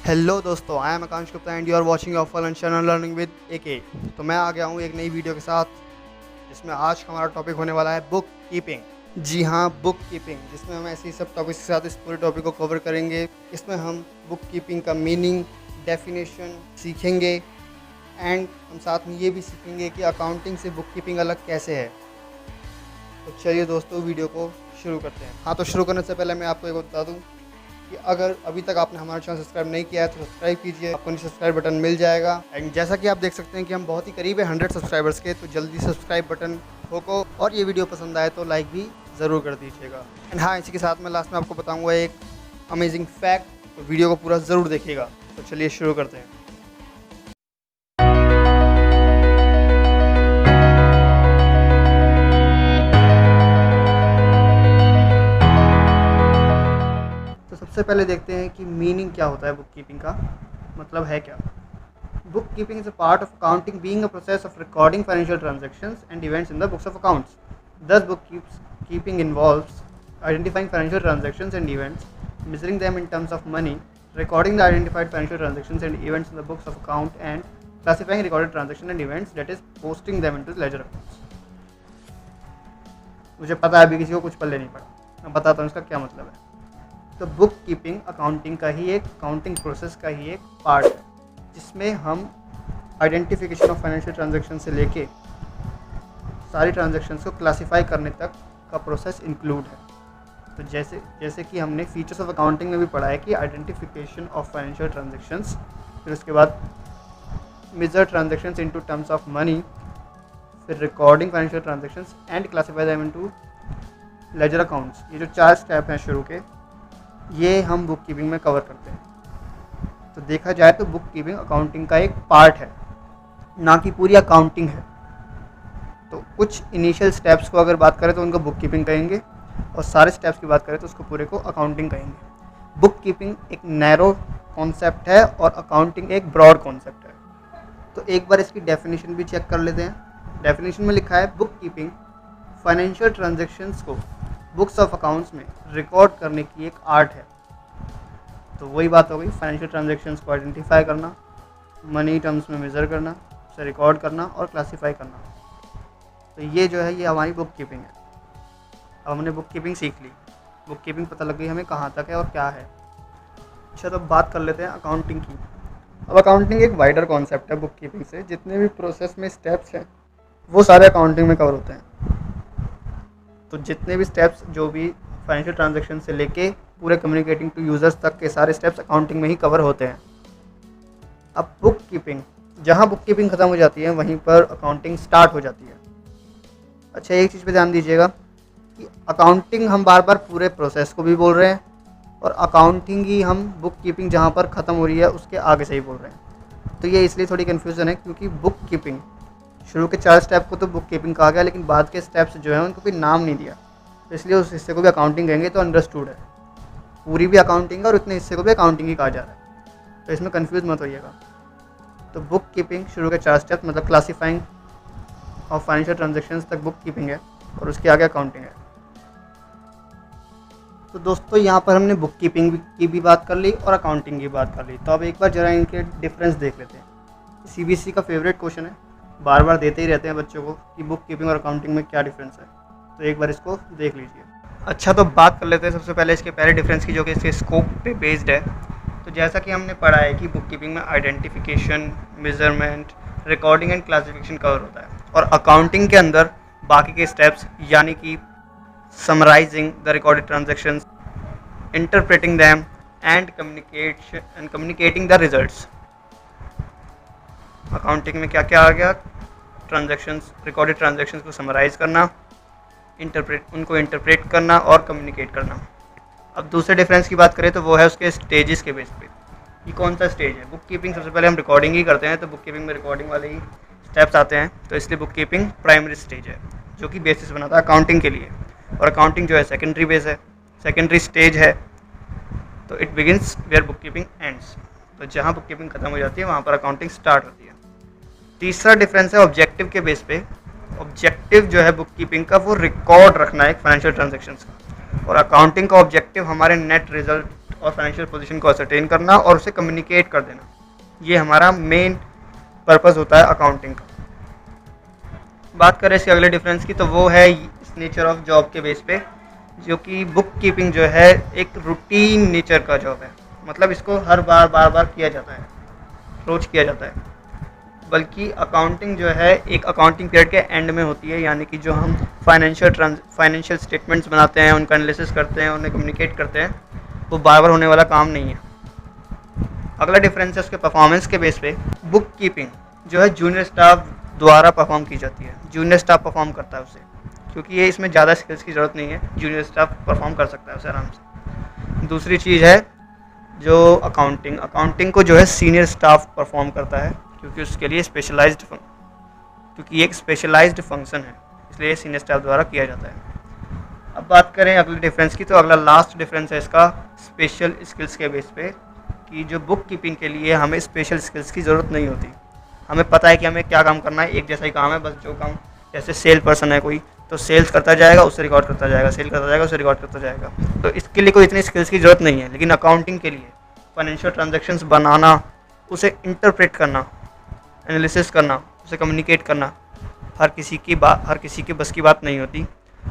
Hello दोस्तों, I am Akanksh Gupta and you are watching your fun channel learning with AK। तो मैं आ गया हूँ एक नई वीडियो के साथ, जिसमें आज हमारा टॉपिक होने वाला है बुक कीपिंग। जी हाँ, बुक कीपिंग, जिसमें हम ऐसे ही सब टॉपिक्स के साथ इस पूरे टॉपिक को कवर करेंगे। इसमें हम बुक कीपिंग का मीनिंग, डेफिनेशन सीखेंगे एंड हम साथ में ये भी सीखेंगे कि अकाउंटिंग से बुक कीपिंग अलग कैसे है। तो चलिए दोस्तों, वीडियो को शुरू करते हैं। हाँ, तो शुरू करने से पहले मैं आपको एक बता दूँ कि अगर अभी तक आपने हमारा चैनल सब्सक्राइब नहीं किया है तो सब्सक्राइब कीजिए, आपको नीचे सब्सक्राइब बटन मिल जाएगा। एंड जैसा कि आप देख सकते हैं कि हम बहुत ही करीब है 100 सब्सक्राइबर्स के, तो जल्दी सब्सक्राइब बटन ठोको और ये वीडियो पसंद आए तो लाइक भी ज़रूर कर दीजिएगा। एंड हाँ, इसी के साथ मैं लास्ट में आपको बताऊँगा एक अमेजिंग फैक्ट, तो वीडियो को पूरा ज़रूर देखिएगा। तो चलिए शुरू करते हैं। तो सबसे पहले देखते हैं कि मीनिंग क्या होता है बुक कीपिंग का, मतलब है क्या। Book keeping is a part of accounting being a process of recording financial transactions and events in the books of accounts. Thus book keeping involves identifying financial transactions and events, measuring them in terms of money, recording the identified financial transactions and events in the books of account, and classifying recorded transactions and events, that is posting them into ledger accounts। मुझे पता है अभी किसी को कुछ पल्ले नहीं पड़ा, मैं बताता हूँ इसका क्या मतलब है। तो बुक कीपिंग अकाउंटिंग का ही एक अकाउंटिंग प्रोसेस का ही एक पार्ट है, जिसमें हम आइडेंटिफिकेशन ऑफ फाइनेंशियल ट्रांजैक्शन से लेके सारी ट्रांजैक्शंस को क्लासीफाई करने तक का प्रोसेस इंक्लूड है। तो जैसे कि हमने फीचर्स ऑफ अकाउंटिंग में भी पढ़ा है कि आइडेंटिफिकेशन ऑफ फाइनेंशियल ट्रांजैक्शंस, फिर उसके बाद major transactions into terms of money, फिर recording financial transactions and classify them into ledger accounts. ये जो 4 स्टेप हैं शुरू के, ये हम बुक कीपिंग में कवर करते हैं। तो देखा जाए तो बुक कीपिंग अकाउंटिंग का एक पार्ट है, ना कि पूरी अकाउंटिंग है। तो कुछ इनिशियल स्टेप्स को अगर बात करें तो उनको बुक कीपिंग कहेंगे, और सारे स्टेप्स की बात करें तो उसको पूरे को अकाउंटिंग कहेंगे। बुक कीपिंग एक नैरो कॉन्सेप्ट है और अकाउंटिंग एक ब्रॉड कॉन्सेप्ट है। तो एक बार इसकी डेफिनेशन भी चेक कर लेते हैं। डेफिनेशन में लिखा है, बुक कीपिंग फाइनेंशियल ट्रांजैक्शंस को बुक्स ऑफ अकाउंट्स में रिकॉर्ड करने की एक आर्ट है। तो वही बात हो गई, फाइनेंशियल ट्रांजैक्शंस को आइडेंटिफाई करना, मनी टर्म्स में मेज़र करना, उसे रिकॉर्ड करना और क्लासीफाई करना। तो ये जो है ये हमारी बुक कीपिंग है। अब हमने बुक कीपिंग सीख ली, बुक कीपिंग पता लग गई हमें कहाँ तक है और क्या है। अच्छा, तो बात कर लेते हैं अकाउंटिंग की। अब अकाउंटिंग एक वाइडर कॉन्सेप्ट है बुक कीपिंग से। जितने भी प्रोसेस में स्टेप्स हैं वो सारे अकाउंटिंग में कवर होते हैं। तो जितने भी स्टेप्स, जो भी फाइनेंशियल ट्रांजैक्शन से लेके पूरे कम्युनिकेटिंग टू यूज़र्स तक के सारे स्टेप्स अकाउंटिंग में ही कवर होते हैं। अब बुक कीपिंग, जहाँ बुक कीपिंग ख़त्म हो जाती है वहीं पर अकाउंटिंग स्टार्ट हो जाती है। अच्छा, एक चीज़ पे ध्यान दीजिएगा कि अकाउंटिंग हम बार बार पूरे प्रोसेस को भी बोल रहे हैं, और अकाउंटिंग ही हम बुक कीपिंग जहाँ पर ख़त्म हो रही है उसके आगे से ही बोल रहे हैं। तो ये इसलिए थोड़ी कन्फ्यूज़न है, क्योंकि बुक कीपिंग शुरू के 4 स्टेप को तो बुक कीपिंग कहा गया, लेकिन बाद के स्टेप्स जो हैं उनको कोई नाम नहीं दिया, तो इसलिए उस हिस्से को भी अकाउंटिंग कहेंगे तो अंडरस्टूड है। पूरी भी अकाउंटिंग है और उतने हिस्से को भी अकाउंटिंग ही कहा जा रहा है, तो इसमें कन्फ्यूज़ मत होइएगा। तो बुक कीपिंग शुरू के 4 स्टेप, मतलब क्लासीफाइंग ऑफ फाइनेंशियल ट्रांजैक्शंस तक बुक कीपिंग है, और उसके आगे अकाउंटिंग है। तो दोस्तों, यहाँ पर हमने बुक कीपिंग की भी बात कर ली और अकाउंटिंग की बात कर ली। तो अब एक बार ज़रा इनके डिफरेंस देख लेते हैं। CBSE का फेवरेट क्वेश्चन है, बार बार देते ही रहते हैं बच्चों को कि बुक कीपिंग और अकाउंटिंग में क्या डिफरेंस है। तो एक बार इसको देख लीजिए। अच्छा, तो बात कर लेते हैं सबसे पहले इसके पहले डिफरेंस की, जो कि इसके स्कोप पे बेस्ड है। तो जैसा कि हमने पढ़ा है कि बुक कीपिंग में identification, measurement, recording and classification cover होता है, और अकाउंटिंग के अंदर बाकी के स्टेप्स, यानी कि summarising the recorded transactions, interpreting them and communicating the results. Accounting में क्या क्या आ गया? ट्रांजैक्शंस, रिकॉर्डेड ट्रांजैक्शंस को समराइज़ करना, उनको इंटरप्रेट करना और कम्युनिकेट करना। अब दूसरे डिफरेंस की बात करें तो वो है उसके स्टेजेस के बेस पे। ये कौन सा स्टेज है? बुक कीपिंग सबसे पहले हम रिकॉर्डिंग ही करते हैं, तो बुक कीपिंग में रिकॉर्डिंग वाले ही स्टेप्स आते हैं, तो इसलिए बुक कीपिंग प्राइमरी स्टेज है, जो कि बेसिस बनाता है अकाउंटिंग के लिए। और अकाउंटिंग जो है सेकेंडरी बेस है, सेकेंडरी स्टेज है। तो it begins where book keeping ends. तो जहाँ बुक कीपिंग खत्म हो जाती है वहाँ पर अकाउंटिंग स्टार्ट होती है। तीसरा डिफरेंस है ऑब्जेक्टिव के बेस पे। ऑब्जेक्टिव जो है बुक कीपिंग का, वो रिकॉर्ड रखना है फाइनेंशियल ट्रांजैक्शंस का। और अकाउंटिंग का ऑब्जेक्टिव हमारे नेट रिजल्ट और फाइनेंशियल पोजीशन को असरटेन करना और उसे कम्युनिकेट कर देना। ये हमारा मेन पर्पस होता है अकाउंटिंग का। बात करें इसके अगले डिफरेंस की, तो वो है इस नेचर ऑफ जॉब के बेस पे, जो कि बुक कीपिंग जो है एक रूटीन नेचर का जॉब है। मतलब इसको हर बार किया जाता है, रोज किया जाता है। बल्कि अकाउंटिंग जो है एक अकाउंटिंग पीरियड के एंड में होती है, यानी कि जो हम फाइनेंशियल स्टेटमेंट्स बनाते हैं, उनका एनालिसिस करते हैं, उन्हें कम्युनिकेट करते हैं, वो बार होने वाला काम नहीं है। अगला डिफरेंस है उसके परफॉर्मेंस के बेस पे। बुक कीपिंग जो है जूनियर स्टाफ द्वारा परफॉर्म की जाती है, जूनियर स्टाफ परफॉर्म करता है उसे, क्योंकि ये इसमें ज़्यादा स्किल्स की ज़रूरत नहीं है, जूनियर स्टाफ परफॉर्म कर सकता है उसे आराम से। दूसरी चीज़ है जो अकाउंटिंग को जो है सीनियर स्टाफ परफॉर्म करता है, क्योंकि उसके लिए क्योंकि ये एक स्पेशलाइज्ड फंक्शन है, इसलिए सीनियर स्टाफ द्वारा किया जाता है। अब बात करें अगले डिफरेंस की, तो अगला लास्ट डिफरेंस है इसका स्पेशल स्किल्स के बेस पे, कि जो बुक कीपिंग के लिए हमें स्पेशल स्किल्स की ज़रूरत नहीं होती। हमें पता है कि हमें क्या काम करना है, एक जैसा ही काम है, बस जो काम, जैसे सेल पर्सन है कोई, तो सेल्स करता जाएगा, उससे रिकॉर्ड करता जाएगा, सेल करता जाएगा, उससे रिकॉर्ड करता जाएगा। तो इसके लिए कोई इतनी स्किल्स की ज़रूरत नहीं है। लेकिन अकाउंटिंग के लिए फाइनेंशियल ट्रांजैक्शंस बनाना, उसे इंटरप्रेट करना, एनालिसिस करना, उसे कम्युनिकेट करना, हर किसी की बस की बात नहीं होती।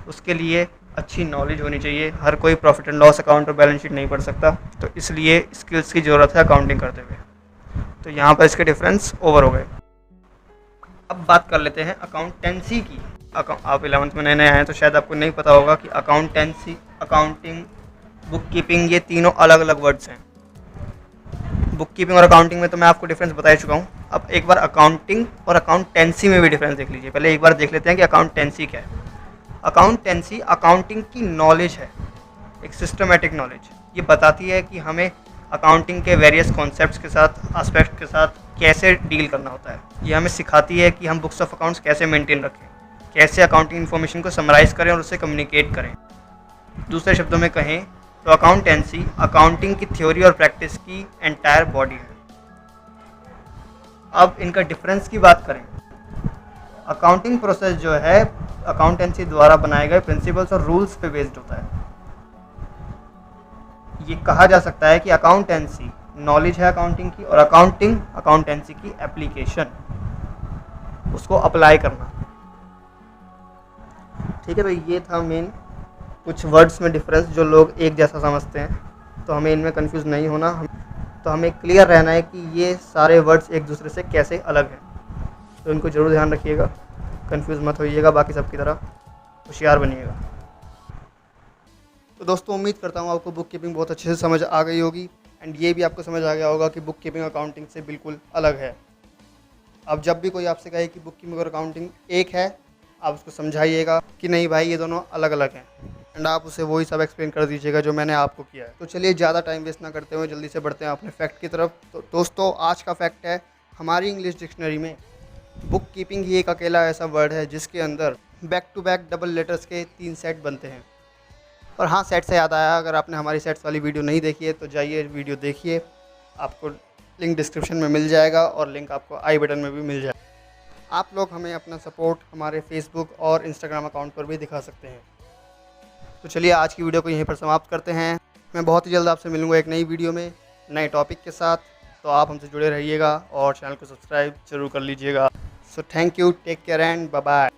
उसके लिए अच्छी नॉलेज होनी चाहिए। हर कोई प्रॉफिट एंड लॉस अकाउंट और बैलेंस शीट नहीं पढ़ सकता, तो इसलिए स्किल्स की ज़रूरत है अकाउंटिंग करते हुए। तो यहाँ पर इसके डिफरेंस ओवर हो गए। अब बात कर लेते हैं अकाउंटेंसी की। आप 11th में नए नए आए हैं तो शायद आपको नहीं पता होगा कि अकाउंटेंसी, अकाउंटिंग, बुक कीपिंग, ये तीनों अलग अलग वर्ड्स हैं। बुक कीपिंग और अकाउंटिंग में तो मैं आपको डिफरेंस बता ही चुका हूँ। अब एक बार अकाउंटिंग और अकाउंटेंसी में भी डिफरेंस देख लीजिए। पहले एक बार देख लेते हैं कि अकाउंटेंसी क्या है। अकाउंटेंसी अकाउंटिंग की नॉलेज है, एक सिस्टमेटिक नॉलेज। ये बताती है कि हमें अकाउंटिंग के वेरियस कॉन्सेप्ट्स के साथ, एस्पेक्ट के साथ कैसे डील करना होता है। ये हमें सिखाती है कि हम बुक्स ऑफ अकाउंट्स कैसे मेंटेन रखें, कैसे अकाउंटिंग इन्फॉर्मेशन को समराइज़ करें और उससे कम्युनिकेट करें। दूसरे शब्दों में कहें तो अकाउंटेंसी अकाउंटिंग की थ्योरी और प्रैक्टिस की एंटायर बॉडी है। अब इनका डिफरेंस की बात करें, अकाउंटिंग प्रोसेस जो है अकाउंटेंसी द्वारा बनाए गए प्रिंसिपल्स और रूल्स पे बेस्ड होता है। ये कहा जा सकता है कि अकाउंटेंसी नॉलेज है अकाउंटिंग की, और अकाउंटिंग अकाउंटेंसी की एप्लीकेशन, उसको अप्लाई करना। ठीक है, तो ये था मेन कुछ वर्ड्स में डिफरेंस जो लोग एक जैसा समझते हैं, तो हमें इनमें कंफ्यूज नहीं होना। तो हमें क्लियर रहना है कि ये सारे वर्ड्स एक दूसरे से कैसे अलग हैं, तो इनको ज़रूर ध्यान रखिएगा, कंफ्यूज मत होइएगा, बाकी सबकी तरह होशियार बनिएगा। तो दोस्तों उम्मीद करता हूँ आपको बुक कीपिंग बहुत अच्छे से समझ आ गई होगी, एंड ये भी आपको समझ आ गया होगा कि बुक कीपिंग अकाउंटिंग से बिल्कुल अलग है। अब जब भी कोई आपसे कहे कि बुक कीपिंग और अकाउंटिंग एक है, आप उसको समझाइएगा कि नहीं भाई ये दोनों अलग अलग हैं, एंड आप उसे वही सब एक्सप्लेन कर दीजिएगा जो मैंने आपको किया है। तो चलिए ज़्यादा टाइम वेस्ट ना करते हुए जल्दी से बढ़ते हैं अपने फैक्ट की तरफ। तो दोस्तों आज का फैक्ट है, हमारी इंग्लिश डिक्शनरी में बुक कीपिंग ही एक अकेला ऐसा वर्ड है जिसके अंदर back to back double letters के 3 सेट बनते हैं। और हाँ, सेट से याद आया, अगर आपने हमारी सेट्स वाली वीडियो नहीं देखी है तो जाइए वीडियो देखिए, आपको लिंक डिस्क्रिप्शन में मिल जाएगा और लिंक आपको आई बटन में भी मिल जाएगा। आप लोग हमें अपना सपोर्ट हमारे फेसबुक और इंस्टाग्राम अकाउंट पर भी दिखा सकते हैं। तो चलिए आज की वीडियो को यहीं पर समाप्त करते हैं। मैं बहुत ही जल्द आपसे मिलूँगा एक नई वीडियो में नए टॉपिक के साथ, तो आप हमसे जुड़े रहिएगा और चैनल को सब्सक्राइब जरूर कर लीजिएगा। So thank you, take care and bye bye.